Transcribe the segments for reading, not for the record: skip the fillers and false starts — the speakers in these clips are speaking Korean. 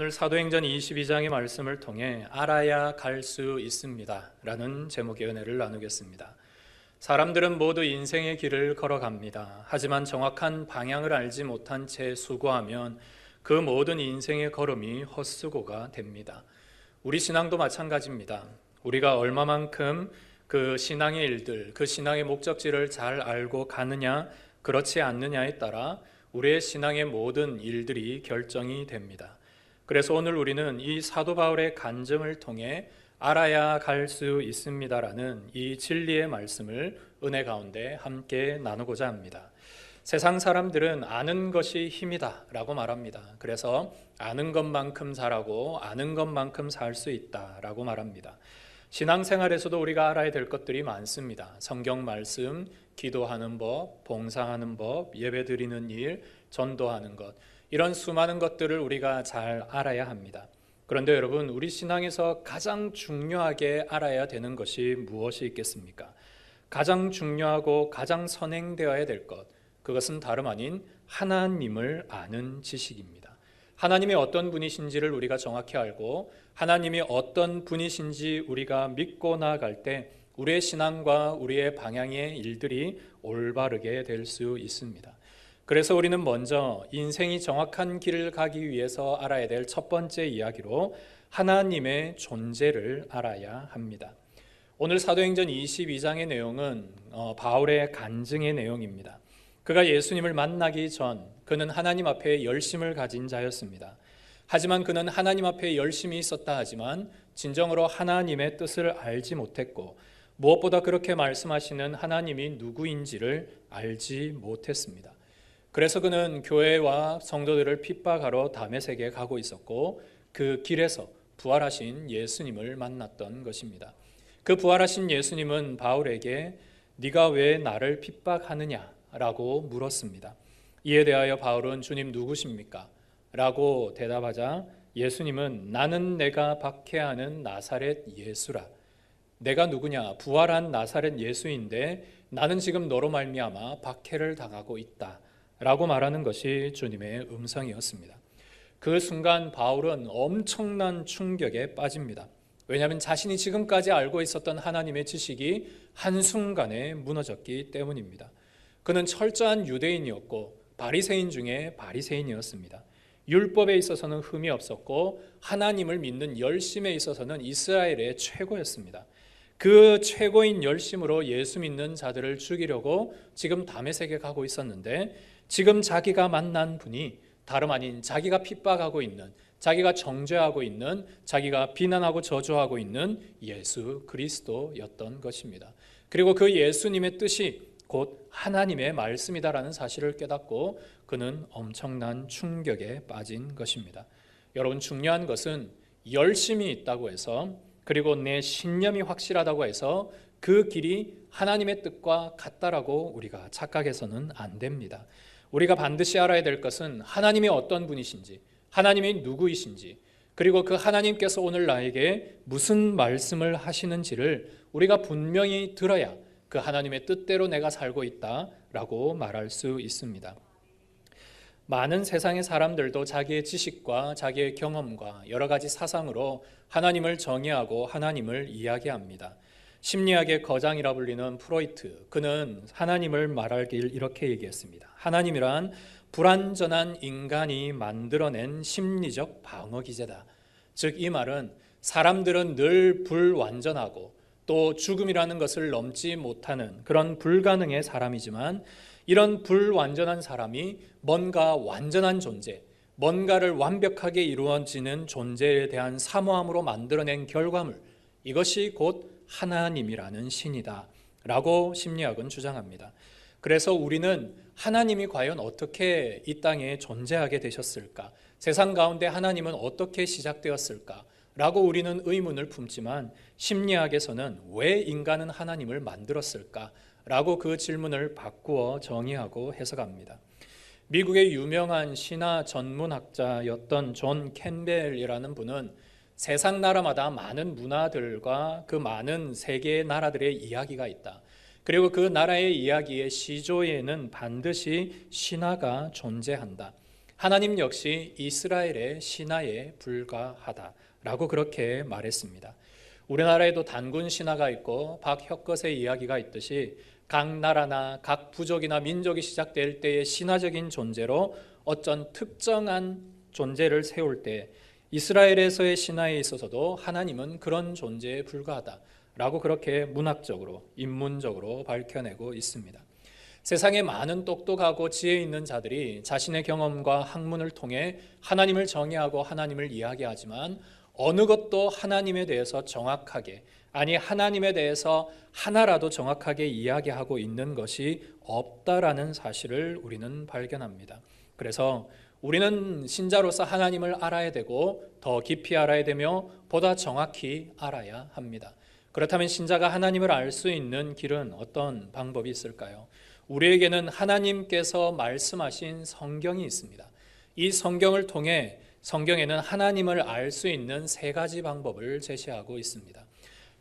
오늘 사도행전 22장의 말씀을 통해 알아야 갈 수 있습니다 라는 제목의 은혜를 나누겠습니다. 사람들은 모두 인생의 길을 걸어갑니다. 하지만 정확한 방향을 알지 못한 채 수고하면 그 모든 인생의 걸음이 헛수고가 됩니다. 우리 신앙도 마찬가지입니다. 우리가 얼마만큼 그 신앙의 일들, 그 신앙의 목적지를 잘 알고 가느냐 그렇지 않느냐에 따라 우리의 신앙의 모든 일들이 결정이 됩니다. 그래서 오늘 우리는 이 사도 바울의 간증을 통해 알아야 갈 수 있습니다라는 이 진리의 말씀을 은혜 가운데 함께 나누고자 합니다. 세상 사람들은 아는 것이 힘이다 라고 말합니다. 그래서 아는 것만큼 잘하고 아는 것만큼 살 수 있다 라고 말합니다. 신앙생활에서도 우리가 알아야 될 것들이 많습니다. 성경 말씀, 기도하는 법, 봉사하는 법, 예배 드리는 일, 전도하는 것, 이런 수많은 것들을 우리가 잘 알아야 합니다. 그런데 여러분, 우리 신앙에서 가장 중요하게 알아야 되는 것이 무엇이 있겠습니까? 가장 중요하고 가장 선행되어야 될 것, 그것은 다름 아닌 하나님을 아는 지식입니다. 하나님이 어떤 분이신지를 우리가 정확히 알고 하나님이 어떤 분이신지 우리가 믿고 나아갈 때 우리의 신앙과 우리의 방향의 일들이 올바르게 될 수 있습니다. 그래서 우리는 먼저 인생이 정확한 길을 가기 위해서 알아야 될 첫 번째 이야기로 하나님의 존재를 알아야 합니다. 오늘 사도행전 22장의 내용은 바울의 간증의 내용입니다. 그가 예수님을 만나기 전 그는 하나님 앞에 열심을 가진 자였습니다. 하지만 그는 하나님 앞에 열심이 있었다 하지만 진정으로 하나님의 뜻을 알지 못했고 무엇보다 그렇게 말씀하시는 하나님이 누구인지를 알지 못했습니다. 그래서 그는 교회와 성도들을 핍박하러 다메섹에 가고 있었고 그 길에서 부활하신 예수님을 만났던 것입니다. 그 부활하신 예수님은 바울에게 네가 왜 나를 핍박하느냐 라고 물었습니다. 이에 대하여 바울은 주님 누구십니까? 라고 대답하자 예수님은 나는 내가 박해하는 나사렛 예수라. 내가 누구냐? 부활한 나사렛 예수인데 나는 지금 너로 말미암아 박해를 당하고 있다 라고 말하는 것이 주님의 음성이었습니다. 그 순간 바울은 엄청난 충격에 빠집니다. 왜냐하면 자신이 지금까지 알고 있었던 하나님의 지식이 한순간에 무너졌기 때문입니다. 그는 철저한 유대인이었고 바리새인 중에 바리새인이었습니다. 율법에 있어서는 흠이 없었고 하나님을 믿는 열심에 있어서는 이스라엘의 최고였습니다. 그 최고인 열심으로 예수 믿는 자들을 죽이려고 지금 다메섹에 가고 있었는데 지금 자기가 만난 분이 다름 아닌 자기가 핍박하고 있는, 자기가 정죄하고 있는, 자기가 비난하고 저주하고 있는 예수 그리스도였던 것입니다. 그리고 그 예수님의 뜻이 곧 하나님의 말씀이다라는 사실을 깨닫고 그는 엄청난 충격에 빠진 것입니다. 여러분, 중요한 것은 열심이 있다고 해서 그리고 내 신념이 확실하다고 해서 그 길이 하나님의 뜻과 같다라고 우리가 착각해서는 안 됩니다. 우리가 반드시 알아야 될 것은 하나님이 어떤 분이신지, 하나님이 누구이신지, 그리고 그 하나님께서 오늘 나에게 무슨 말씀을 하시는지를 우리가 분명히 들어야 그 하나님의 뜻대로 내가 살고 있다라고 말할 수 있습니다. 많은 세상의 사람들도 자기의 지식과 자기의 경험과 여러 가지 사상으로 하나님을 정의하고 하나님을 이야기합니다. 심리학의 거장이라 불리는 프로이트, 그는 하나님을 말하길 이렇게 얘기했습니다. 하나님이란 불완전한 인간이 만들어낸 심리적 방어 기제다. 즉 이 말은 사람들은 늘 불완전하고 또 죽음이라는 것을 넘지 못하는 그런 불가능의 사람이지만 이런 불완전한 사람이 뭔가 완전한 존재, 뭔가를 완벽하게 이루어지는 존재에 대한 사모함으로 만들어낸 결과물, 이것이 곧 하나님이라는 신이다 라고 심리학은 주장합니다. 그래서 우리는 하나님이 과연 어떻게 이 땅에 존재하게 되셨을까? 세상 가운데 하나님은 어떻게 시작되었을까? 라고 우리는 의문을 품지만 심리학에서는 왜 인간은 하나님을 만들었을까? 라고 그 질문을 바꾸어 정의하고 해석합니다. 미국의 유명한 신화 전문학자였던 존 캠벨이라는 분은 세상 나라마다 많은 문화들과 그 많은 세계의 나라들의 이야기가 있다. 그리고 그 나라의 이야기의 시조에는 반드시 신화가 존재한다. 하나님 역시 이스라엘의 신하에 불과하다라고 그렇게 말했습니다. 우리나라에도 단군 신하가 있고 박혁거의 이야기가 있듯이 각 나라나 각 부족이나 민족이 시작될 때의 신화적인 존재로 어떤 특정한 존재를 세울 때 이스라엘에서의 신화에 있어서도 하나님은 그런 존재에 불과하다라고 그렇게 문학적으로 인문적으로 밝혀내고 있습니다. 세상에 많은 똑똑하고 지혜 있는 자들이 자신의 경험과 학문을 통해 하나님을 정의하고 하나님을 이야기하지만 어느 것도 하나님에 대해서 정확하게, 아니 하나님에 대해서 하나라도 정확하게 이야기하고 있는 것이 없다라는 사실을 우리는 발견합니다. 그래서 우리는 신자로서 하나님을 알아야 되고 더 깊이 알아야 되며 보다 정확히 알아야 합니다. 그렇다면 신자가 하나님을 알 수 있는 길은 어떤 방법이 있을까요? 우리에게는 하나님께서 말씀하신 성경이 있습니다. 이 성경을 통해 성경에는 하나님을 알 수 있는 세 가지 방법을 제시하고 있습니다.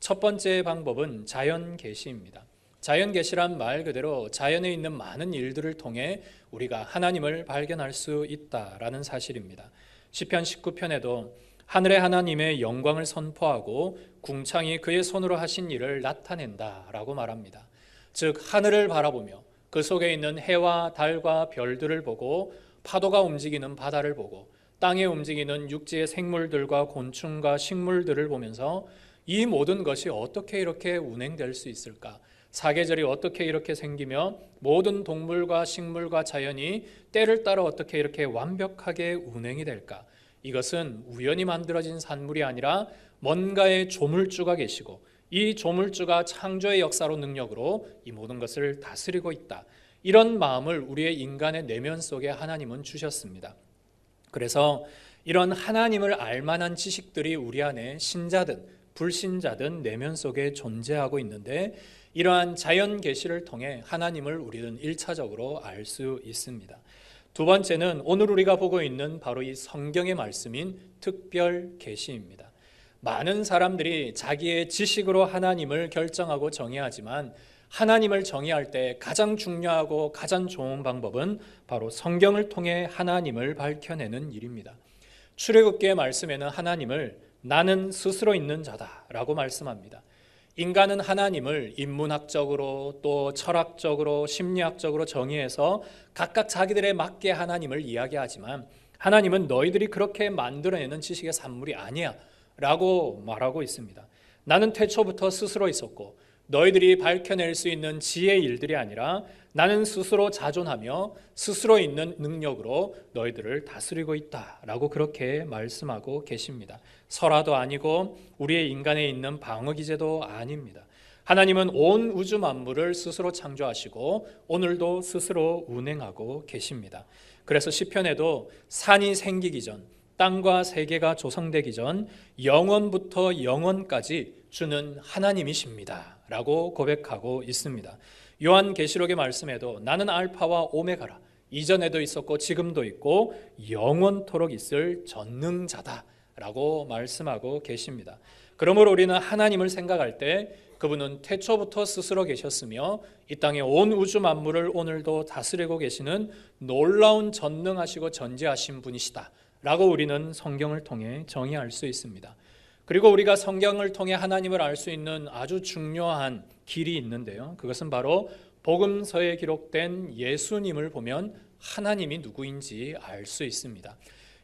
첫 번째 방법은 자연 계시입니다. 자연 계시란 말 그대로 자연에 있는 많은 일들을 통해 우리가 하나님을 발견할 수 있다라는 사실입니다. 시편 19편에도 하늘의 하나님의 영광을 선포하고 궁창이 그의 손으로 하신 일을 나타낸다라고 말합니다. 즉 하늘을 바라보며 그 속에 있는 해와 달과 별들을 보고 파도가 움직이는 바다를 보고 땅에 움직이는 육지의 생물들과 곤충과 식물들을 보면서 이 모든 것이 어떻게 이렇게 운행될 수 있을까? 사계절이 어떻게 이렇게 생기며 모든 동물과 식물과 자연이 때를 따라 어떻게 이렇게 완벽하게 운행이 될까? 이것은 우연히 만들어진 산물이 아니라 뭔가의 조물주가 계시고 이 조물주가 창조의 역사로 능력으로 이 모든 것을 다스리고 있다. 이런 마음을 우리의 인간의 내면 속에 하나님은 주셨습니다. 그래서 이런 하나님을 알만한 지식들이 우리 안에 신자든 불신자든 내면 속에 존재하고 있는데 이러한 자연 계시를 통해 하나님을 우리는 1차적으로 알 수 있습니다. 두 번째는 오늘 우리가 보고 있는 바로 이 성경의 말씀인 특별 계시입니다. 많은 사람들이 자기의 지식으로 하나님을 결정하고 정의하지만 하나님을 정의할 때 가장 중요하고 가장 좋은 방법은 바로 성경을 통해 하나님을 밝혀내는 일입니다. 출애굽기의 말씀에는 하나님을 나는 스스로 있는 자다라고 말씀합니다. 인간은 하나님을 인문학적으로 또 철학적으로 심리학적으로 정의해서 각각 자기들에 맞게 하나님을 이야기하지만 하나님은 너희들이 그렇게 만들어내는 지식의 산물이 아니야 라고 말하고 있습니다. 나는 태초부터 스스로 있었고 너희들이 밝혀낼 수 있는 지혜의 일들이 아니라 나는 스스로 자존하며 스스로 있는 능력으로 너희들을 다스리고 있다라고 그렇게 말씀하고 계십니다. 설화도 아니고 우리의 인간에 있는 방어기제도 아닙니다. 하나님은 온 우주 만물을 스스로 창조하시고 오늘도 스스로 운행하고 계십니다. 그래서 시편에도 산이 생기기 전, 땅과 세계가 조성되기 전 영원부터 영원까지 주는 하나님이십니다 라고 고백하고 있습니다. 요한계시록의 말씀에도 나는 알파와 오메가라, 이전에도 있었고 지금도 있고 영원토록 있을 전능자다 라고 말씀하고 계십니다. 그러므로 우리는 하나님을 생각할 때 그분은 태초부터 스스로 계셨으며 이 땅의 온 우주 만물을 오늘도 다스리고 계시는 놀라운 전능하시고 전지하신 분이시다 라고 우리는 성경을 통해 정의할 수 있습니다. 그리고 우리가 성경을 통해 하나님을 알 수 있는 아주 중요한 길이 있는데요. 그것은 바로 복음서에 기록된 예수님을 보면 하나님이 누구인지 알 수 있습니다.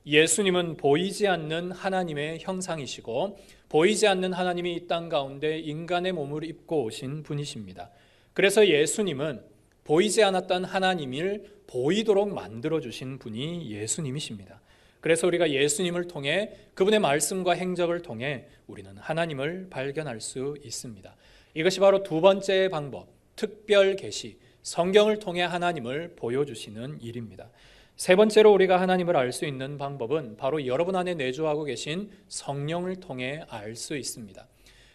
예수님은 보이지 않는 하나님의 형상이시고 보이지 않는 하나님이 이 땅 가운데 인간의 몸을 입고 오신 분이십니다. 그래서 예수님은 보이지 않았던 하나님을 보이도록 만들어주신 분이 예수님이십니다. 그래서 우리가 예수님을 통해 그분의 말씀과 행적을 통해 우리는 하나님을 발견할 수 있습니다. 이것이 바로 두 번째 방법, 특별 계시, 성경을 통해 하나님을 보여주시는 일입니다. 세 번째로 우리가 하나님을 알 수 있는 방법은 바로 여러분 안에 내주하고 계신 성령을 통해 알 수 있습니다.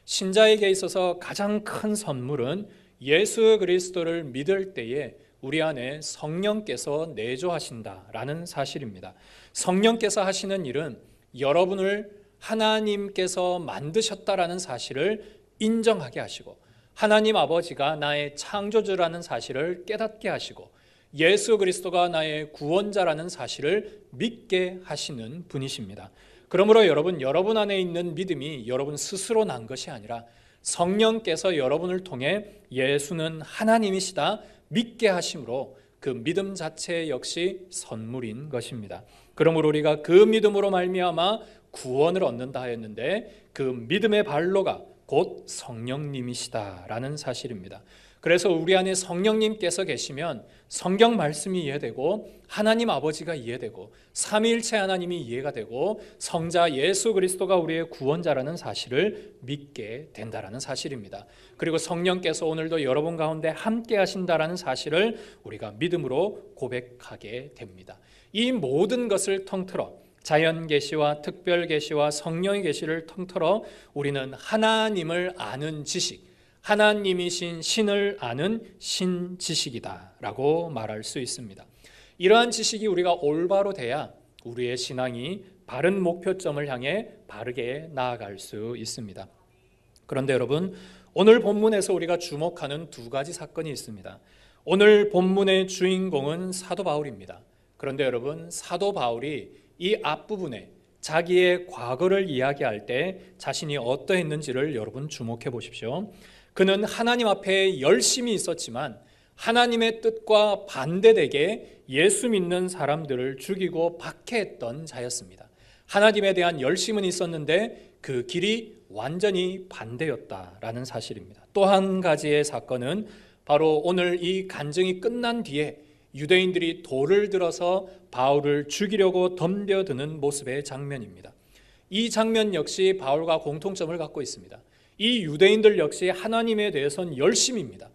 신자에게 있어서 가장 큰 선물은 예수 그리스도를 믿을 때에 우리 안에 성령께서 내주하신다라는 사실입니다. 성령께서 하시는 일은 여러분을 하나님께서 만드셨다라는 사실을 인정하게 하시고 하나님 아버지가 나의 창조주라는 사실을 깨닫게 하시고 예수 그리스도가 나의 구원자라는 사실을 믿게 하시는 분이십니다. 그러므로 여러분 안에 있는 믿음이 여러분 스스로 난 것이 아니라 성령께서 여러분을 통해 예수는 하나님이시다 믿게 하심으로 그 믿음 자체 역시 선물인 것입니다. 그러므로 우리가 그 믿음으로 말미암아 구원을 얻는다 하였는데 그 믿음의 발로가 곧 성령님이시다라는 사실입니다. 그래서 우리 안에 성령님께서 계시면 성경 말씀이 이해되고 하나님 아버지가 이해되고 삼위일체 하나님이 이해가 되고 성자 예수 그리스도가 우리의 구원자라는 사실을 믿게 된다라는 사실입니다. 그리고 성령께서 오늘도 여러분 가운데 함께 하신다라는 사실을 우리가 믿음으로 고백하게 됩니다. 이 모든 것을 통틀어 자연 계시와 특별 계시와 성령의 계시를 통틀어 우리는 하나님을 아는 지식, 하나님이신 신을 아는 신지식이다라고 말할 수 있습니다. 이러한 지식이 우리가 올바로 돼야 우리의 신앙이 바른 목표점을 향해 바르게 나아갈 수 있습니다. 그런데 여러분, 오늘 본문에서 우리가 주목하는 두 가지 사건이 있습니다. 오늘 본문의 주인공은 사도 바울입니다. 그런데 여러분, 사도 바울이 이 앞부분에 자기의 과거를 이야기할 때 자신이 어떠했는지를 여러분 주목해 보십시오. 그는 하나님 앞에 열심이 있었지만 하나님의 뜻과 반대되게 예수 믿는 사람들을 죽이고 박해했던 자였습니다. 하나님에 대한 열심은 있었는데 그 길이 완전히 반대였다라는 사실입니다. 또 한 가지의 사건은 바로 오늘 이 간증이 끝난 뒤에 유대인들이 돌을 들어서 바울을 죽이려고 덤벼드는 모습의 장면입니다. 이 장면 역시 바울과 공통점을 갖고 있습니다. 이 유대인들 역시 하나님에 대해서는 열심입니다.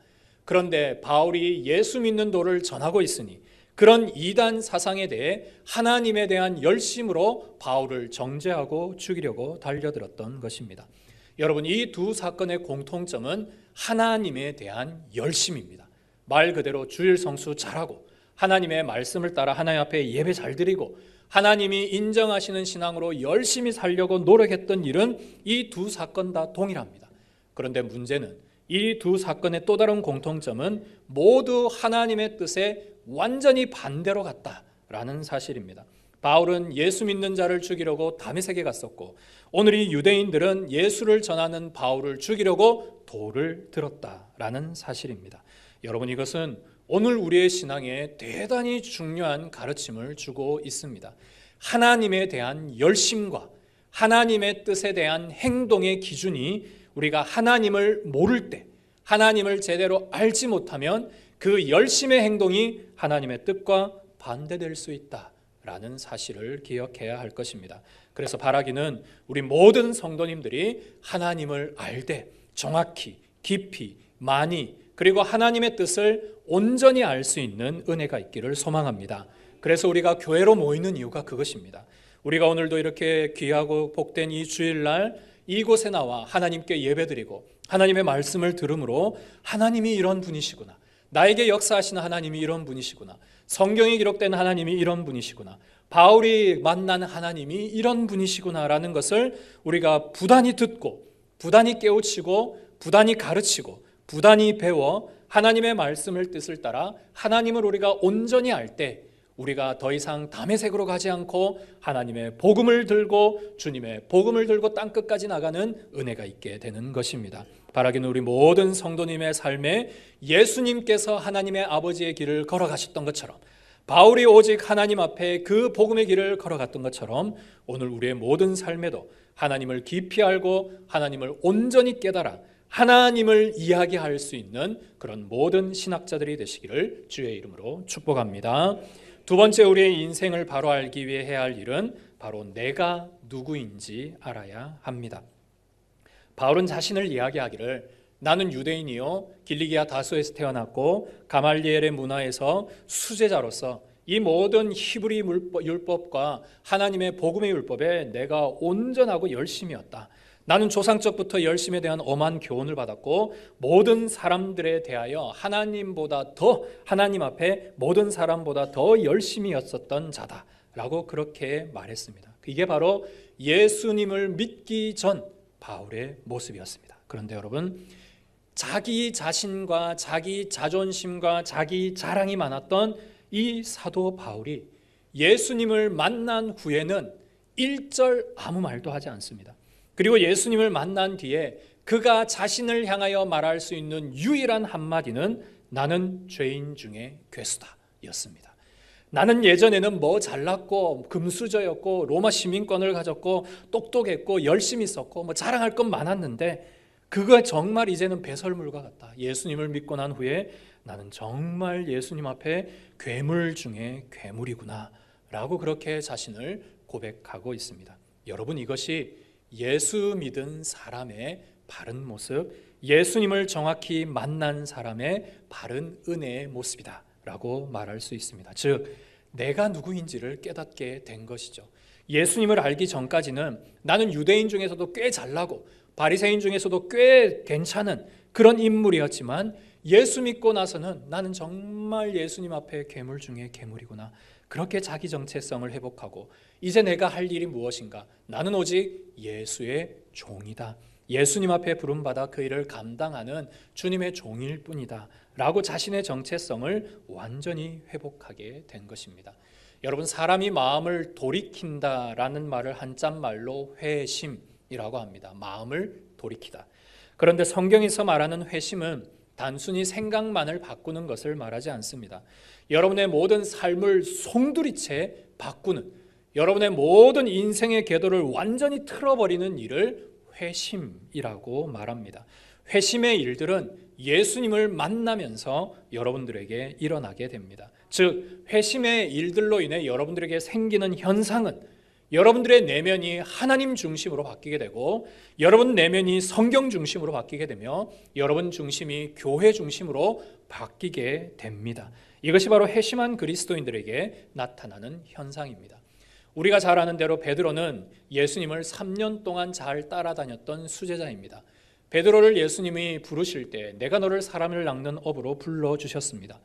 그런데 바울이 예수 믿는 도를 전하고 있으니 그런 이단 사상에 대해 하나님에 대한 열심으로 바울을 정죄하고 죽이려고 달려들었던 것입니다. 여러분, 이 두 사건의 공통점은 하나님에 대한 열심입니다. 말 그대로 주일 성수 잘하고 하나님의 말씀을 따라 하나님 앞에 예배 잘 드리고 하나님이 인정하시는 신앙으로 열심히 살려고 노력했던 일은 이 두 사건 다 동일합니다. 그런데 문제는 이 두 사건의 또 다른 공통점은 모두 하나님의 뜻에 완전히 반대로 갔다라는 사실입니다. 바울은 예수 믿는 자를 죽이려고 다메섹에 갔었고 오늘 이 유대인들은 예수를 전하는 바울을 죽이려고 돌을 들었다라는 사실입니다. 여러분, 이것은 오늘 우리의 신앙에 대단히 중요한 가르침을 주고 있습니다. 하나님에 대한 열심과 하나님의 뜻에 대한 행동의 기준이 우리가 하나님을 모를 때, 하나님을 제대로 알지 못하면 그 열심의 행동이 하나님의 뜻과 반대될 수 있다라는 사실을 기억해야 할 것입니다. 그래서 바라기는 우리 모든 성도님들이 하나님을 알되 정확히, 깊이, 많이 그리고 하나님의 뜻을 온전히 알 수 있는 은혜가 있기를 소망합니다. 그래서 우리가 교회로 모이는 이유가 그것입니다. 우리가 오늘도 이렇게 귀하고 복된 이 주일날 이곳에 나와 하나님께 예배드리고 하나님의 말씀을 들음으로 하나님이 이런 분이시구나, 나에게 역사하시는 하나님이 이런 분이시구나, 성경에 기록된 하나님이 이런 분이시구나, 바울이 만난 하나님이 이런 분이시구나라는 것을 우리가 부단히 듣고 부단히 깨우치고 부단히 가르치고 부단히 배워 하나님의 말씀을 뜻을 따라 하나님을 우리가 온전히 알 때 우리가 더 이상 다메섹으로 가지 않고 하나님의 복음을 들고 주님의 복음을 들고 땅끝까지 나가는 은혜가 있게 되는 것입니다. 바라기는 우리 모든 성도님의 삶에 예수님께서 하나님의 아버지의 길을 걸어가셨던 것처럼 바울이 오직 하나님 앞에 그 복음의 길을 걸어갔던 것처럼 오늘 우리의 모든 삶에도 하나님을 깊이 알고 하나님을 온전히 깨달아 하나님을 이야기할 수 있는 그런 모든 신학자들이 되시기를 주의 이름으로 축복합니다. 두 번째, 우리의 인생을 바로 알기 위해 해야 할 일은 바로 내가 누구인지 알아야 합니다. 바울은 자신을 이야기하기를 나는 유대인이요 길리기아 다소에서 태어났고 가말리엘의 문화에서 수제자로서 이 모든 히브리 율법과 하나님의 복음의 율법에 내가 온전하고 열심이었다. 나는 조상적부터 열심에 대한 엄한 교훈을 받았고 모든 사람들에 대하여 하나님보다 더 하나님 앞에 모든 사람보다 더 열심이었었던 자다라고 그렇게 말했습니다. 이게 바로 예수님을 믿기 전 바울의 모습이었습니다. 그런데 여러분, 자기 자신과 자기 자존심과 자기 자랑이 많았던 이 사도 바울이 예수님을 만난 후에는 일절 아무 말도 하지 않습니다. 그리고 예수님을 만난 뒤에 그가 자신을 향하여 말할 수 있는 유일한 한마디는 나는 죄인 중에 괴수다 였습니다. 나는 예전에는 뭐 잘났고 금수저였고 로마 시민권을 가졌고 똑똑했고 열심히 있었고 뭐 자랑할 건 많았는데 그거 정말 이제는 배설물과 같다. 예수님을 믿고 난 후에 나는 정말 예수님 앞에 괴물 중에 괴물이구나 라고 그렇게 자신을 고백하고 있습니다. 여러분, 이것이 예수 믿은 사람의 바른 모습, 예수님을 정확히 만난 사람의 바른 은혜의 모습이다 라고 말할 수 있습니다. 즉, 내가 누구인지를 깨닫게 된 것이죠. 예수님을 알기 전까지는 나는 유대인 중에서도 꽤 잘나고 바리새인 중에서도 꽤 괜찮은 그런 인물이었지만 예수 믿고 나서는 나는 정말 예수님 앞에 괴물 중에 괴물이구나. 그렇게 자기 정체성을 회복하고 이제 내가 할 일이 무엇인가? 나는 오직 예수의 종이다. 예수님 앞에 부름받아 그 일을 감당하는 주님의 종일 뿐이다 라고 자신의 정체성을 완전히 회복하게 된 것입니다. 여러분, 사람이 마음을 돌이킨다라는 말을 한자말로 회심이라고 합니다. 마음을 돌이키다. 그런데 성경에서 말하는 회심은 단순히 생각만을 바꾸는 것을 말하지 않습니다. 여러분의 모든 삶을 송두리째 바꾸는, 여러분의 모든 인생의 궤도를 완전히 틀어버리는 일을 회심이라고 말합니다. 회심의 일들은 예수님을 만나면서 여러분들에게 일어나게 됩니다. 즉, 회심의 일들로 인해 여러분들에게 생기는 현상은 여러분들의 내면이 하나님 중심으로 바뀌게 되고 여러분 내면이 성경 중심으로 바뀌게 되며 여러분 중심이 교회 중심으로 바뀌게 됩니다. 이것이 바로 회심한 그리스도인들에게 나타나는 현상입니다. 우리가 잘 아는 대로 베드로는 예수님을 3년 동안 잘 따라다녔던 수제자입니다. 베드로를 예수님이 부르실 때 내가 너를 사람을 낚는 업으로 불러주셨습니다.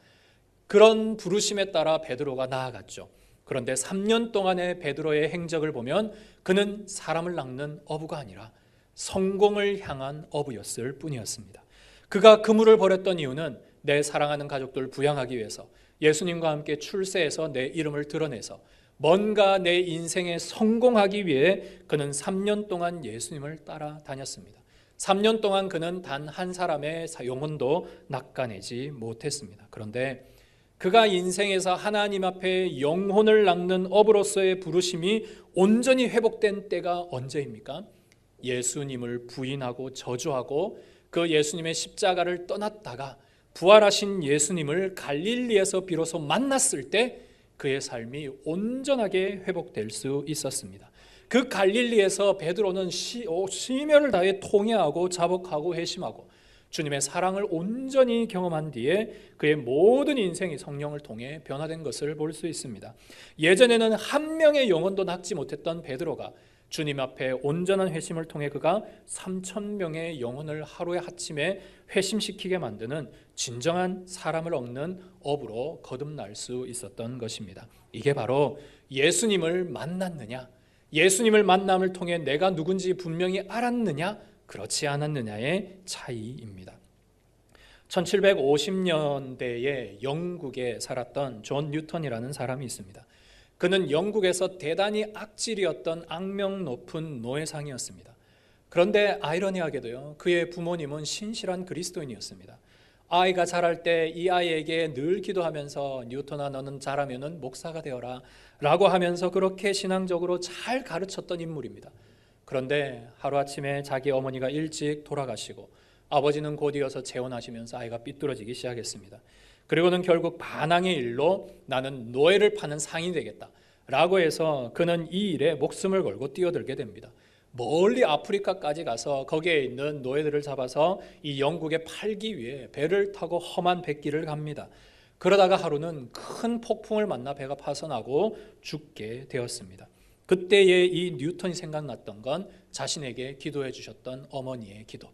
그런 부르심에 따라 베드로가 나아갔죠. 그런데 3년 동안의 베드로의 행적을 보면 그는 사람을 낚는 어부가 아니라 성공을 향한 어부였을 뿐이었습니다. 그가 그물을 버렸던 이유는 내 사랑하는 가족들 부양하기 위해서, 예수님과 함께 출세해서 내 이름을 드러내서 뭔가 내 인생에 성공하기 위해 그는 3년 동안 예수님을 따라다녔습니다. 3년 동안 그는 단 한 사람의 영혼도 낚아내지 못했습니다. 그런데 그가 인생에서 하나님 앞에 영혼을 낚는 업으로서의 부르심이 온전히 회복된 때가 언제입니까? 예수님을 부인하고 저주하고 그 예수님의 십자가를 떠났다가 부활하신 예수님을 갈릴리에서 비로소 만났을 때 그의 삶이 온전하게 회복될 수 있었습니다. 그 갈릴리에서 베드로는 심혈을 다해 통회하고 자복하고 회심하고 주님의 사랑을 온전히 경험한 뒤에 그의 모든 인생이 성령을 통해 변화된 것을 볼 수 있습니다. 예전에는 한 명의 영혼도 낚지 못했던 베드로가 주님 앞에 온전한 회심을 통해 그가 3,000명의 영혼을 하루의 아침에 회심시키게 만드는 진정한 사람을 얻는 업으로 거듭날 수 있었던 것입니다. 이게 바로 예수님을 만났느냐, 예수님을 만남을 통해 내가 누군지 분명히 알았느냐, 그렇지 않았느냐의 차이입니다. 1750년대에 영국에 살았던 존 뉴턴이라는 사람이 있습니다. 그는 영국에서 대단히 악질이었던 악명 높은 노회상이었습니다. 그런데 아이러니하게도요, 그의 부모님은 신실한 그리스도인이었습니다. 아이가 자랄 때 이 아이에게 늘 기도하면서 뉴턴아, 너는 자라면은 목사가 되어라 라고 하면서 그렇게 신앙적으로 잘 가르쳤던 인물입니다. 그런데 하루아침에 자기 어머니가 일찍 돌아가시고 아버지는 곧 이어서 재혼하시면서 아이가 삐뚤어지기 시작했습니다. 그리고는 결국 반항의 일로 나는 노예를 파는 상인이 되겠다 라고 해서 그는 이 일에 목숨을 걸고 뛰어들게 됩니다. 멀리 아프리카까지 가서 거기에 있는 노예들을 잡아서 이 영국에 팔기 위해 배를 타고 험한 백길을 갑니다. 그러다가 하루는 큰 폭풍을 만나 배가 파손하고 죽게 되었습니다. 그때의 이 뉴턴이 생각났던 건 자신에게 기도해 주셨던 어머니의 기도,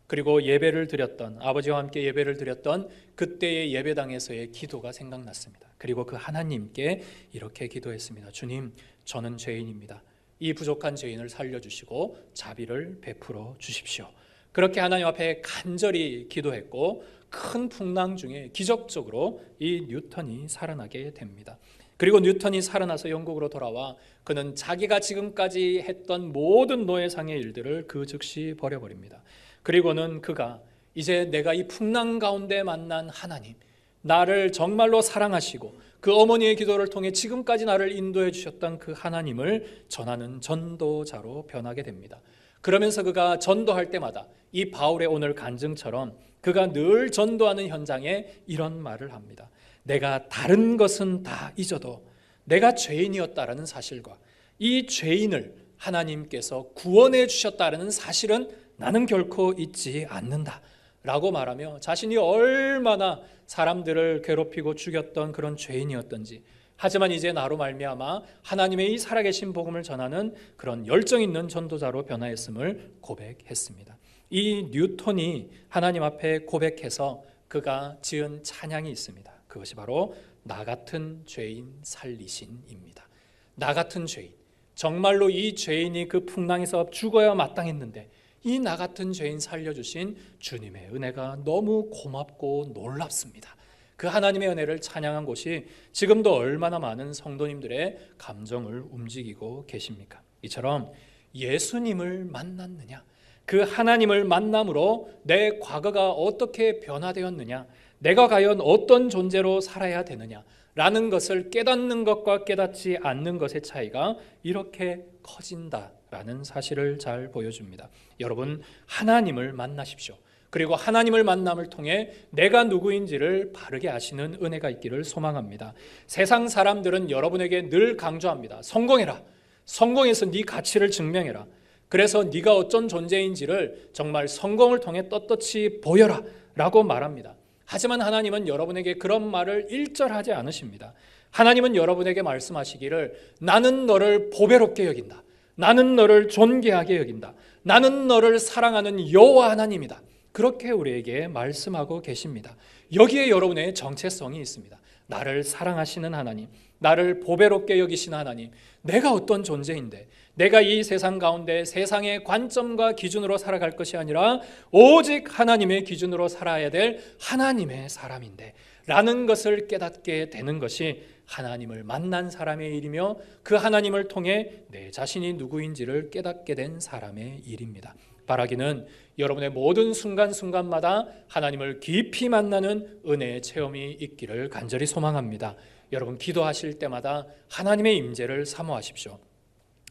그리고 예배를 드렸던, 아버지와 함께 예배를 드렸던 그때의 예배당에서의 기도가 생각났습니다. 그리고 그 하나님께 이렇게 기도했습니다. 주님, 저는 죄인입니다. 이 부족한 죄인을 살려주시고 자비를 베풀어 주십시오. 그렇게 하나님 앞에 간절히 기도했고 큰 풍랑 중에 기적적으로 이 뉴턴이 살아나게 됩니다. 그리고 뉴턴이 살아나서 영국으로 돌아와 그는 자기가 지금까지 했던 모든 노예상의 일들을 그 즉시 버려버립니다. 그리고는 그가 이제 내가 이 풍랑 가운데 만난 하나님, 나를 정말로 사랑하시고 그 어머니의 기도를 통해 지금까지 나를 인도해 주셨던 그 하나님을 전하는 전도자로 변하게 됩니다. 그러면서 그가 전도할 때마다 이 바울의 오늘 간증처럼 그가 늘 전도하는 현장에 이런 말을 합니다. 내가 다른 것은 다 잊어도 내가 죄인이었다라는 사실과 이 죄인을 하나님께서 구원해 주셨다라는 사실은 나는 결코 잊지 않는다 라고 말하며 자신이 얼마나 사람들을 괴롭히고 죽였던 그런 죄인이었던지, 하지만 이제 나로 말미암아 하나님의 이 살아계신 복음을 전하는 그런 열정 있는 전도자로 변화했음을 고백했습니다. 이 뉴턴이 하나님 앞에 고백해서 그가 지은 찬양이 있습니다. 그것이 바로 나 같은 죄인 살리신입니다. 나 같은 죄인, 정말로 이 죄인이 그 풍랑에서 죽어야 마땅했는데 이 나 같은 죄인 살려주신 주님의 은혜가 너무 고맙고 놀랍습니다. 그 하나님의 은혜를 찬양한 곳이 지금도 얼마나 많은 성도님들의 감정을 움직이고 계십니까? 이처럼 예수님을 만났느냐, 그 하나님을 만남으로 내 과거가 어떻게 변화되었느냐, 내가 과연 어떤 존재로 살아야 되느냐 라는 것을 깨닫는 것과 깨닫지 않는 것의 차이가 이렇게 커진다라는 사실을 잘 보여줍니다. 여러분, 하나님을 만나십시오. 그리고 하나님을 만남을 통해 내가 누구인지를 바르게 아시는 은혜가 있기를 소망합니다. 세상 사람들은 여러분에게 늘 강조합니다. 성공해라. 성공해서 네 가치를 증명해라. 그래서 네가 어떤 존재인지를 정말 성공을 통해 떳떳이 보여라 라고 말합니다. 하지만 하나님은 여러분에게 그런 말을 일절하지 않으십니다. 하나님은 여러분에게 말씀하시기를 나는 너를 보배롭게 여긴다. 나는 너를 존귀하게 여긴다. 나는 너를 사랑하는 여호와 하나님이다. 그렇게 우리에게 말씀하고 계십니다. 여기에 여러분의 정체성이 있습니다. 나를 사랑하시는 하나님, 나를 보배롭게 여기시는 하나님, 내가 어떤 존재인데 내가 이 세상 가운데 세상의 관점과 기준으로 살아갈 것이 아니라 오직 하나님의 기준으로 살아야 될 하나님의 사람인데 라는 것을 깨닫게 되는 것이 하나님을 만난 사람의 일이며 그 하나님을 통해 내 자신이 누구인지를 깨닫게 된 사람의 일입니다. 바라기는 여러분의 모든 순간순간마다 하나님을 깊이 만나는 은혜의 체험이 있기를 간절히 소망합니다. 여러분, 기도하실 때마다 하나님의 임재를 사모하십시오.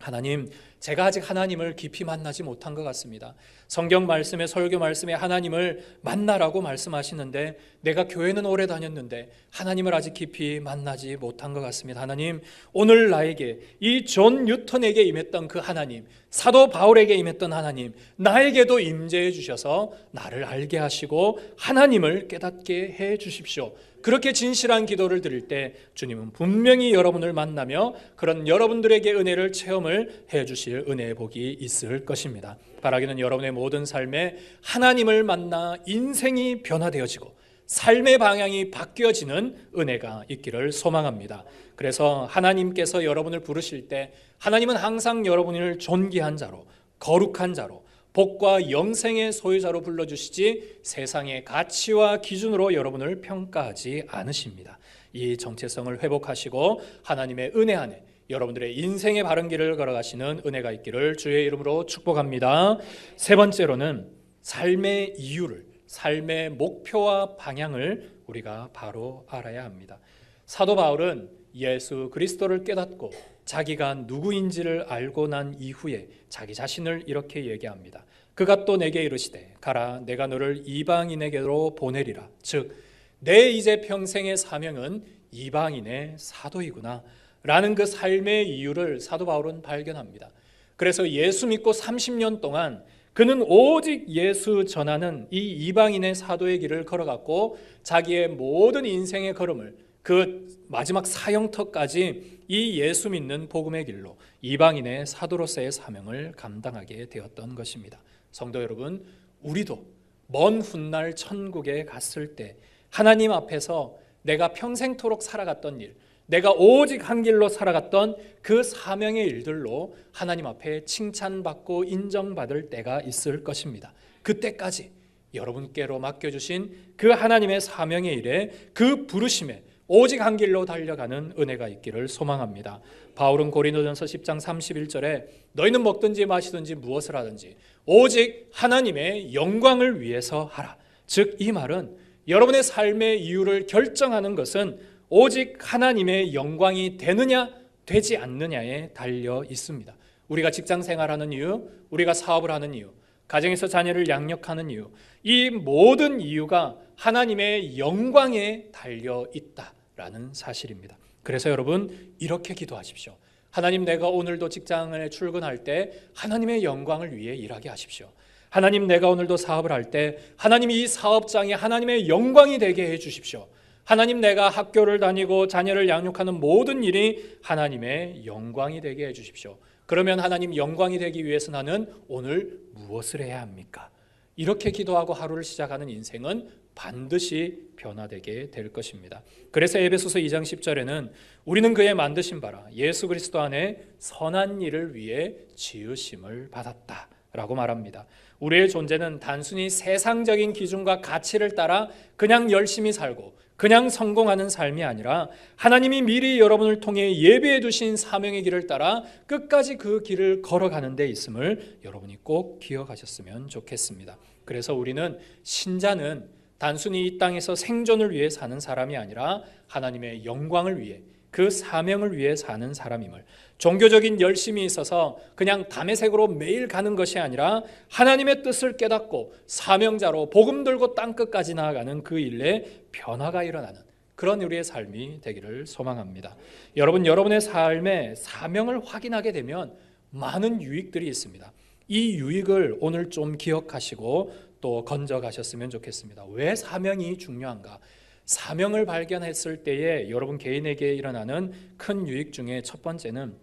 하나님, 제가 아직 하나님을 깊이 만나지 못한 것 같습니다. 성경 말씀에, 설교 말씀에 하나님을 만나라고 말씀하시는데 내가 교회는 오래 다녔는데 하나님을 아직 깊이 만나지 못한 것 같습니다. 하나님, 오늘 나에게 이 존 뉴턴에게 임했던 그 하나님, 사도 바울에게 임했던 하나님, 나에게도 임재해 주셔서 나를 알게 하시고 하나님을 깨닫게 해 주십시오. 그렇게 진실한 기도를 드릴 때 주님은 분명히 여러분을 만나며 그런 여러분들에게 은혜를 체험을 해 주실 은혜의 복이 있을 것입니다. 바라기는 여러분의 모든 삶에 하나님을 만나 인생이 변화되어지고 삶의 방향이 바뀌어지는 은혜가 있기를 소망합니다. 그래서 하나님께서 여러분을 부르실 때 하나님은 항상 여러분을 존귀한 자로, 거룩한 자로, 복과 영생의 소유자로 불러주시지 세상의 가치와 기준으로 여러분을 평가하지 않으십니다. 이 정체성을 회복하시고 하나님의 은혜 안에 여러분들의 인생의 바른 길을 걸어가시는 은혜가 있기를 주의 이름으로 축복합니다. 세 번째로는 삶의 이유를, 삶의 목표와 방향을 우리가 바로 알아야 합니다. 사도 바울은 예수 그리스도를 깨닫고 자기가 누구인지를 알고 난 이후에 자기 자신을 이렇게 얘기합니다. 그가 또 내게 이르시되 가라, 내가 너를 이방인에게로 보내리라. 즉, 내 이제 평생의 사명은 이방인의 사도이구나 라는 그 삶의 이유를 사도 바울은 발견합니다. 그래서 예수 믿고 30년 동안 그는 오직 예수 전하는 이 이방인의 사도의 길을 걸어갔고 자기의 모든 인생의 걸음을 그 마지막 사형터까지 이 예수 믿는 복음의 길로 이방인의 사도로서의 사명을 감당하게 되었던 것입니다. 성도 여러분, 우리도 먼 훗날 천국에 갔을 때 하나님 앞에서 내가 평생토록 살아갔던 일, 내가 오직 한 길로 살아갔던 그 사명의 일들로 하나님 앞에 칭찬받고 인정받을 때가 있을 것입니다. 그때까지 여러분께로 맡겨주신 그 하나님의 사명의 일에, 그 부르심에 오직 한 길로 달려가는 은혜가 있기를 소망합니다. 바울은 고린도전서 10장 31절에 너희는 먹든지 마시든지 무엇을 하든지 오직 하나님의 영광을 위해서 하라. 즉 이 말은 여러분의 삶의 이유를 결정하는 것은 오직 하나님의 영광이 되느냐 되지 않느냐에 달려 있습니다. 우리가 직장 생활하는 이유, 우리가 사업을 하는 이유, 가정에서 자녀를 양육하는 이유, 이 모든 이유가 하나님의 영광에 달려 있다라는 사실입니다. 그래서 여러분 이렇게 기도하십시오. 하나님, 내가 오늘도 직장에 출근할 때 하나님의 영광을 위해 일하게 하십시오. 하나님, 내가 오늘도 사업을 할 때 하나님, 이 사업장이 하나님의 영광이 되게 해 주십시오. 하나님, 내가 학교를 다니고 자녀를 양육하는 모든 일이 하나님의 영광이 되게 해 주십시오. 그러면 하나님 영광이 되기 위해서 나는 오늘 무엇을 해야 합니까? 이렇게 기도하고 하루를 시작하는 인생은 반드시 변화되게 될 것입니다. 그래서 에베소서 2장 10절에는 우리는 그의 만드신 바라 예수 그리스도 안에 선한 일을 위해 지으심을 받았다 라고 말합니다. 우리의 존재는 단순히 세상적인 기준과 가치를 따라 그냥 열심히 살고 그냥 성공하는 삶이 아니라 하나님이 미리 여러분을 통해 예비해 두신 사명의 길을 따라 끝까지 그 길을 걸어가는 데 있음을 여러분이 꼭 기억하셨으면 좋겠습니다. 그래서 우리는, 신자는 단순히 이 땅에서 생존을 위해 사는 사람이 아니라 하나님의 영광을 위해, 그 사명을 위해 사는 사람임을, 종교적인 열심이 있어서 그냥 담에색으로 매일 가는 것이 아니라 하나님의 뜻을 깨닫고 사명자로 복음 들고 땅끝까지 나아가는 그 일에 변화가 일어나는 그런 우리의 삶이 되기를 소망합니다. 여러분, 여러분의 삶의 사명을 확인하게 되면 많은 유익들이 있습니다. 이 유익을 오늘 좀 기억하시고 또 건져가셨으면 좋겠습니다. 왜 사명이 중요한가? 사명을 발견했을 때에 여러분 개인에게 일어나는 큰 유익 중에 첫 번째는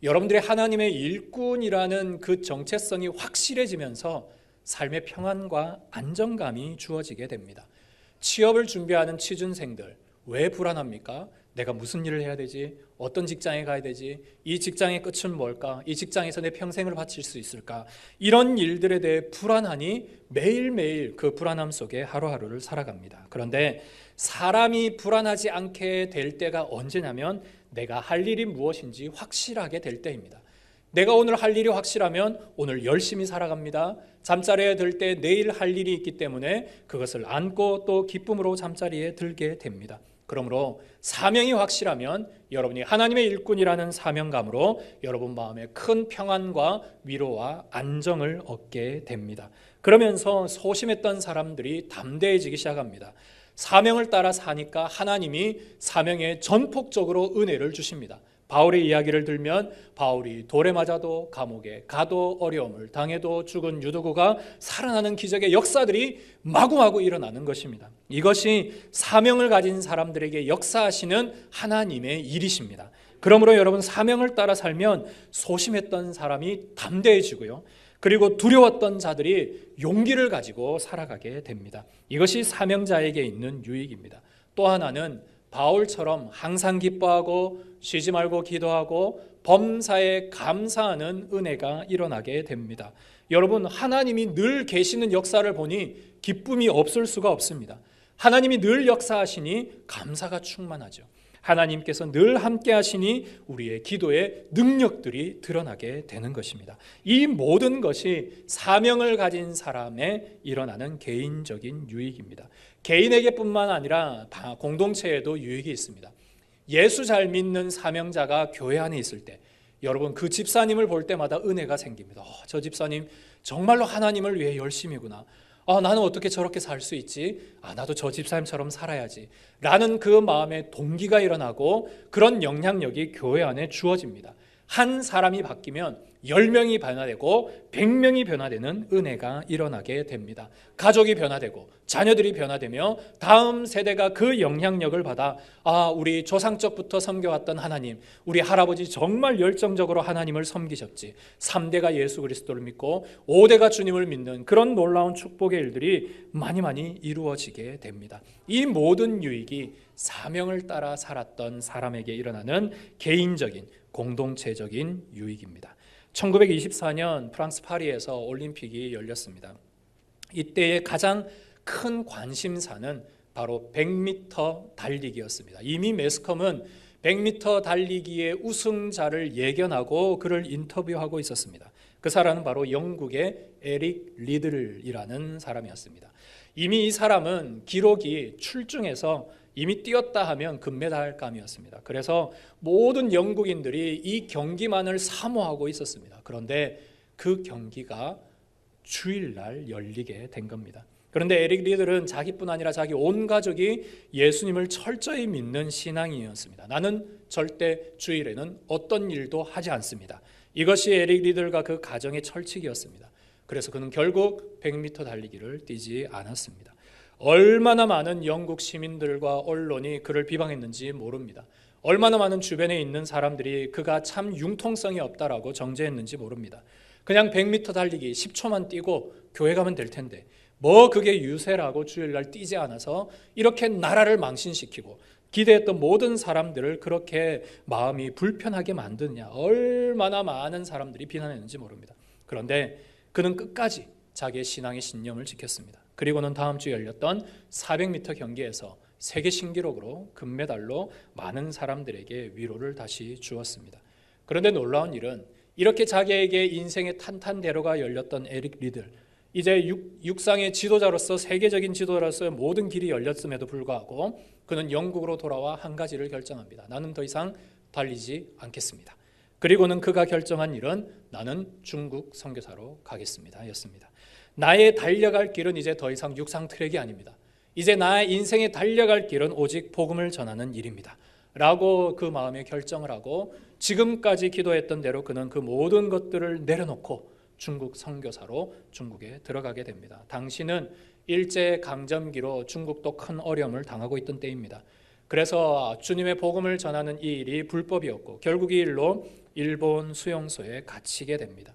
여러분들이 하나님의 일꾼이라는 그 정체성이 확실해지면서 삶의 평안과 안정감이 주어지게 됩니다. 취업을 준비하는 취준생들, 왜 불안합니까? 내가 무슨 일을 해야 되지? 어떤 직장에 가야 되지? 이 직장의 끝은 뭘까? 이 직장에서 내 평생을 바칠 수 있을까? 이런 일들에 대해 불안하니 매일매일 그 불안함 속에 하루하루를 살아갑니다. 그런데 사람이 불안하지 않게 될 때가 언제냐면 내가 할 일이 무엇인지 확실하게 될 때입니다. 내가 오늘 할 일이 확실하면 오늘 열심히 살아갑니다. 잠자리에 들 때 내일 할 일이 있기 때문에 그것을 안고 또 기쁨으로 잠자리에 들게 됩니다. 그러므로 사명이 확실하면 여러분이 하나님의 일꾼이라는 사명감으로 여러분 마음에 큰 평안과 위로와 안정을 얻게 됩니다. 그러면서 소심했던 사람들이 담대해지기 시작합니다. 사명을 따라 사니까 하나님이 사명에 전폭적으로 은혜를 주십니다. 바울의 이야기를 들면 바울이 돌에 맞아도 감옥에 가도 어려움을 당해도 죽은 유두고가 살아나는 기적의 역사들이 마구마구 일어나는 것입니다. 이것이 사명을 가진 사람들에게 역사하시는 하나님의 일이십니다. 그러므로 여러분, 사명을 따라 살면 소심했던 사람이 담대해지고요, 그리고 두려웠던 자들이 용기를 가지고 살아가게 됩니다. 이것이 사명자에게 있는 유익입니다. 또 하나는 바울처럼 항상 기뻐하고 쉬지 말고 기도하고 범사에 감사하는 은혜가 일어나게 됩니다. 여러분, 하나님이 늘 계시는 역사를 보니 기쁨이 없을 수가 없습니다. 하나님이 늘 역사하시니 감사가 충만하죠. 하나님께서 늘 함께 하시니 우리의 기도의 능력들이 드러나게 되는 것입니다. 이 모든 것이 사명을 가진 사람에 일어나는 개인적인 유익입니다. 개인에게뿐만 아니라 공동체에도 유익이 있습니다. 예수 잘 믿는 사명자가 교회 안에 있을 때 여러분, 그 집사님을 볼 때마다 은혜가 생깁니다. 저 집사님 정말로 하나님을 위해 열심이구나. 나는 어떻게 저렇게 살 수 있지? 나도 저 집사님처럼 살아야지 라는 그 마음의 동기가 일어나고 그런 영향력이 교회 안에 주어집니다. 한 사람이 바뀌면 10명이 변화되고 100명이 변화되는 은혜가 일어나게 됩니다. 가족이 변화되고 자녀들이 변화되며 다음 세대가 그 영향력을 받아 우리 조상적부터 섬겨왔던 하나님, 우리 할아버지 정말 열정적으로 하나님을 섬기셨지. 3대가 예수 그리스도를 믿고 5대가 주님을 믿는 그런 놀라운 축복의 일들이 많이 이루어지게 됩니다. 이 모든 유익이 사명을 따라 살았던 사람에게 일어나는 개인적인 공동체적인 유익입니다. 1924년 프랑스 파리에서 올림픽이 열렸습니다. 이때의 가장 큰 관심사는 바로 100m 달리기였습니다. 이미 매스컴은 100m 달리기의 우승자를 예견하고 그를 인터뷰하고 있었습니다. 그 사람은 바로 영국의 에릭 리들이라는 사람이었습니다. 이미 이 사람은 기록이 출중해서 이미 뛰었다 하면 금메달감이었습니다. 그래서 모든 영국인들이 이 경기만을 사모하고 있었습니다. 그런데 그 경기가 주일날 열리게 된 겁니다. 그런데 에릭 리들은 자기뿐 아니라 자기 온 가족이 예수님을 철저히 믿는 신앙인이었습니다. 나는 절대 주일에는 어떤 일도 하지 않습니다. 이것이 에릭 리들과 그 가정의 철칙이었습니다. 그래서 그는 결국 100m 달리기를 뛰지 않았습니다. 얼마나 많은 영국 시민들과 언론이 그를 비방했는지 모릅니다. 얼마나 많은 주변에 있는 사람들이 그가 참 융통성이 없다라고 정죄했는지 모릅니다. 그냥 100m 달리기 10초만 뛰고 교회 가면 될 텐데 뭐 그게 유세라고 주일날 뛰지 않아서 이렇게 나라를 망신시키고 기대했던 모든 사람들을 그렇게 마음이 불편하게 만드냐, 얼마나 많은 사람들이 비난했는지 모릅니다. 그런데 그는 끝까지 자기의 신앙의 신념을 지켰습니다. 그리고는 다음 주에 열렸던 400m 경기에서 세계 신기록으로 금메달로 많은 사람들에게 위로를 다시 주었습니다. 그런데 놀라운 일은 이렇게 자기에게 인생의 탄탄대로가 열렸던 에릭 리들, 이제 육상의 지도자로서 세계적인 지도자로서의 모든 길이 열렸음에도 불구하고 그는 영국으로 돌아와 한 가지를 결정합니다. 나는 더 이상 달리지 않겠습니다. 그리고는 그가 결정한 일은 나는 중국 선교사로 가겠습니다 였습니다. 나의 달려갈 길은 이제 더 이상 육상 트랙이 아닙니다. 이제 나의 인생에 달려갈 길은 오직 복음을 전하는 일입니다 라고 그 마음에 결정을 하고 지금까지 기도했던 대로 그는 그 모든 것들을 내려놓고 중국 선교사로 중국에 들어가게 됩니다. 당시는 일제강점기로 중국도 큰 어려움을 당하고 있던 때입니다. 그래서 주님의 복음을 전하는 이 일이 불법이었고 결국 이 일로 일본 수용소에 갇히게 됩니다.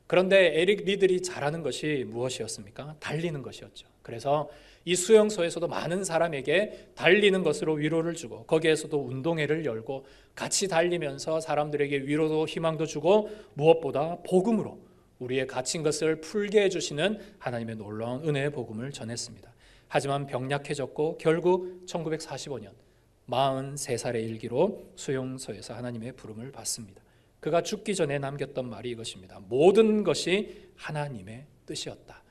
그런데 에릭 리들이 잘하는 것이 무엇이었습니까? 달리는 것이었죠. 그래서 이 수용소에서도 많은 사람에게 달리는 것으로 위로를 주고 거기에서도 운동회를 열고 같이 달리면서 사람들에게 위로도 희망도 주고 무엇보다 복음으로 우리의 갇힌 것을 풀게 해주시는 하나님의 놀라운 은혜의 복음을 전했습니다. 하지만 병약해졌고 결국 1945년 43살의 일기로 수용소에서 하나님의 부름을 받습니다. 그가 죽기 전에 남겼던 말이 이것입니다. 모든 것이 하나님의 뜻이었다.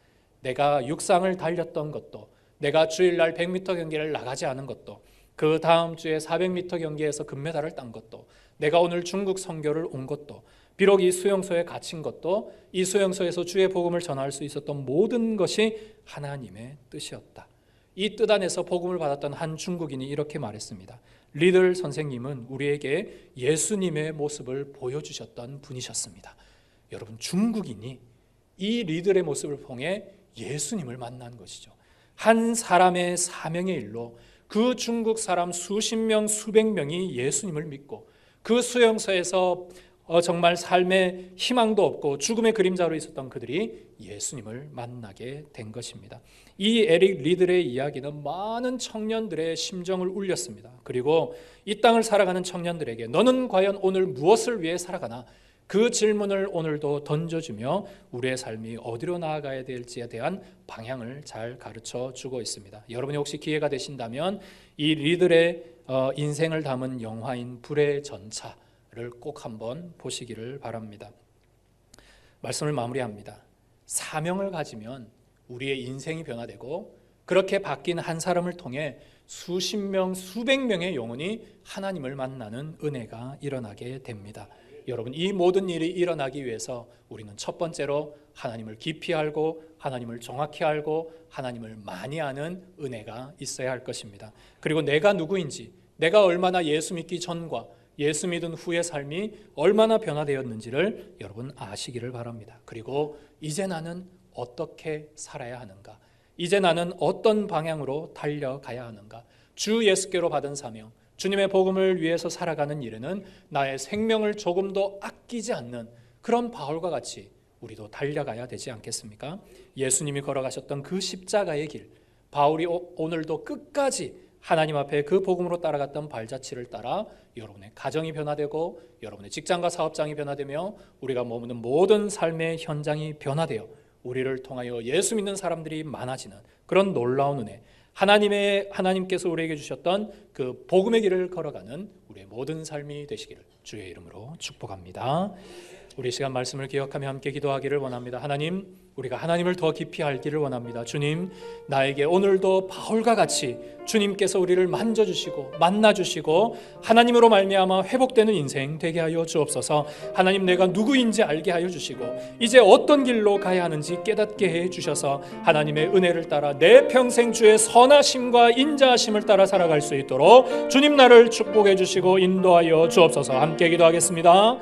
내가 육상을 달렸던 것도, 내가 주일날 100m 경기를 나가지 않은 것도, 그 다음 주에 400m 경기에서 금메달을 딴 것도, 내가 오늘 중국 선교를 온 것도, 비록 이 수용소에 갇힌 것도, 이 수용소에서 주의 복음을 전할 수 있었던 모든 것이 하나님의 뜻이었다. 이 뜻 안에서 복음을 받았던 한 중국인이 이렇게 말했습니다. 리들 선생님은 우리에게 예수님의 모습을 보여주셨던 분이셨습니다. 여러분, 중국인이 이 리들의 모습을 통해 예수님을 만난 것이죠. 한 사람의 사명의 일로 그 중국 사람 수십 명, 수백 명이 예수님을 믿고 그 수용소에서 정말 삶의 희망도 없고 죽음의 그림자로 있었던 그들이 예수님을 만나게 된 것입니다. 이 에릭 리들의 이야기는 많은 청년들의 심정을 울렸습니다. 그리고 이 땅을 살아가는 청년들에게 너는 과연 오늘 무엇을 위해 살아가나? 그 질문을 오늘도 던져주며 우리의 삶이 어디로 나아가야 될지에 대한 방향을 잘 가르쳐 주고 있습니다. 여러분이 혹시 기회가 되신다면 이 리들의 인생을 담은 영화인 불의 전차를 꼭 한번 보시기를 바랍니다. 말씀을 마무리합니다. 사명을 가지면 우리의 인생이 변화되고 그렇게 바뀐 한 사람을 통해 수십 명, 수백 명의 영혼이 하나님을 만나는 은혜가 일어나게 됩니다. 여러분, 이 모든 일이 일어나기 위해서 우리는 첫 번째로 하나님을 깊이 알고 하나님을 정확히 알고 하나님을 많이 아는 은혜가 있어야 할 것입니다. 그리고 내가 누구인지, 내가 얼마나 예수 믿기 전과 예수 믿은 후의 삶이 얼마나 변화되었는지를 여러분 아시기를 바랍니다. 그리고 이제 나는 어떻게 살아야 하는가? 이제 나는 어떤 방향으로 달려가야 하는가? 주 예수께로 받은 사명, 주님의 복음을 위해서 살아가는 일에는 나의 생명을 조금도 아끼지 않는 그런 바울과 같이 우리도 달려가야 되지 않겠습니까? 예수님이 걸어가셨던 그 십자가의 길, 바울이 오늘도 끝까지 하나님 앞에 그 복음으로 따라갔던 발자취를 따라 여러분의 가정이 변화되고 여러분의 직장과 사업장이 변화되며 우리가 머무는 모든 삶의 현장이 변화되어 우리를 통하여 예수 믿는 사람들이 많아지는 그런 놀라운 은혜, 하나님께서 우리에게 주셨던 그 복음의 길을 걸어가는 우리의 모든 삶이 되시기를 주의 이름으로 축복합니다. 우리 시간 말씀을 기억하며 함께 기도하기를 원합니다. 하나님, 우리가 하나님을 더 깊이 알기를 원합니다. 주님, 나에게 오늘도 바울과 같이 주님께서 우리를 만져주시고 만나주시고 하나님으로 말미암아 회복되는 인생 되게 하여 주옵소서. 하나님, 내가 누구인지 알게 하여 주시고 이제 어떤 길로 가야 하는지 깨닫게 해 주셔서 하나님의 은혜를 따라 내 평생 주의 선하심과 인자하심을 따라 살아갈 수 있도록 주님 나를 축복해 주시고 인도하여 주옵소서. 함께 기도하겠습니다.